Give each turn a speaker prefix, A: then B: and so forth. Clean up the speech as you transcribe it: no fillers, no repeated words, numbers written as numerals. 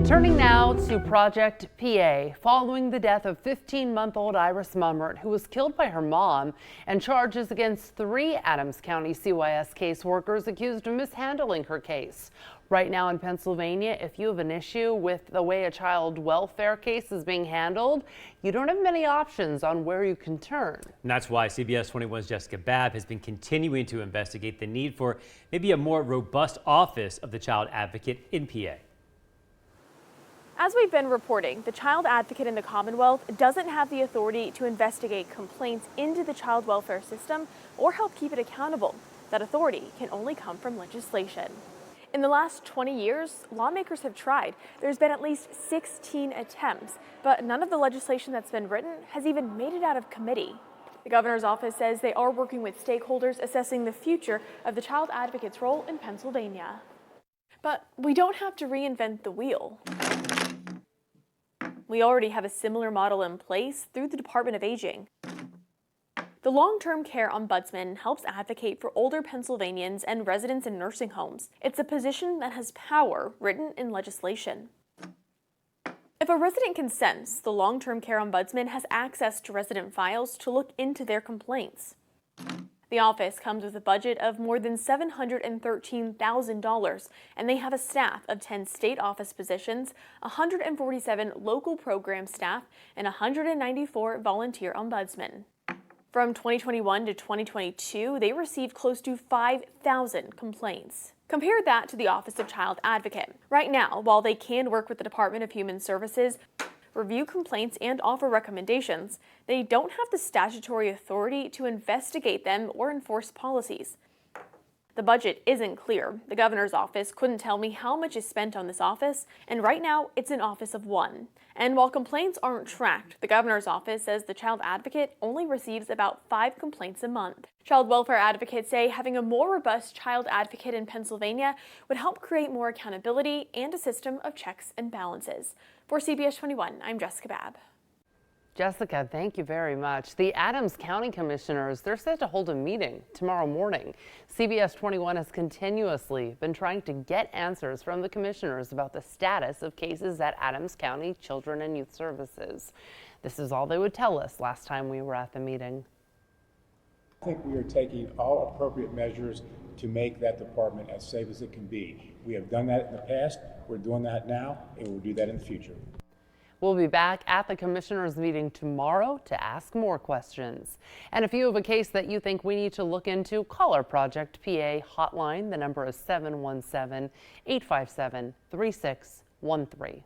A: Turning now to Project PA, following the death of 15-month-old Iris Mummert, who was killed by her mom, and charges against 3 Adams County CYS caseworkers accused of mishandling her case. Right now in Pennsylvania, if you have an issue with the way a child welfare case is being handled, you don't have many options on where you can turn.
B: And that's why CBS 21's Jessica Babb has been continuing to investigate the need for maybe a more robust office of the child advocate in PA.
C: As we've been reporting, the child advocate in the Commonwealth doesn't have the authority to investigate complaints into the child welfare system or help keep it accountable. That authority can only come from legislation. In the last 20 years, lawmakers have tried. There's been at least 16 attempts, but none of the legislation that's been written has even made it out of committee. The governor's office says they are working with stakeholders assessing the future of the child advocate's role in Pennsylvania. But we don't have to reinvent the wheel. We already have a similar model in place through the Department of Aging. The long-term care ombudsman helps advocate for older Pennsylvanians and residents in nursing homes. It's a position that has power written in legislation. If a resident consents, the long-term care ombudsman has access to resident files to look into their complaints. The office comes with a budget of more than $713,000, and they have a staff of 10 state office positions, 147 local program staff, and 194 volunteer ombudsmen. From 2021 to 2022, they received close to 5,000 complaints. Compare that to the Office of Child Advocate. Right now, while they can work with the Department of Human Services, review complaints, and offer recommendations, they don't have the statutory authority to investigate them or enforce policies. The budget isn't clear. The governor's office couldn't tell me how much is spent on this office, and right now it's an office of 1. And while complaints aren't tracked, the governor's office says the child advocate only receives about 5 complaints a month. Child welfare advocates say having a more robust child advocate in Pennsylvania would help create more accountability and a system of checks and balances. For CBS 21, I'm Jessica Babb.
A: Jessica, thank you very much. The Adams County Commissioners, they're set to hold a meeting tomorrow morning. CBS 21 has continuously been trying to get answers from the commissioners about the status of cases at Adams County Children and Youth Services. This is all they would tell us last time we were at the meeting.
D: I think we are taking all appropriate measures to make that department as safe as it can be. We have done that in the past, we're doing that now, and we'll do that in the future.
A: We'll be back at the commissioners meeting tomorrow to ask more questions. And if you have a case that you think we need to look into, call our Project PA hotline. The number is 717-857-3613.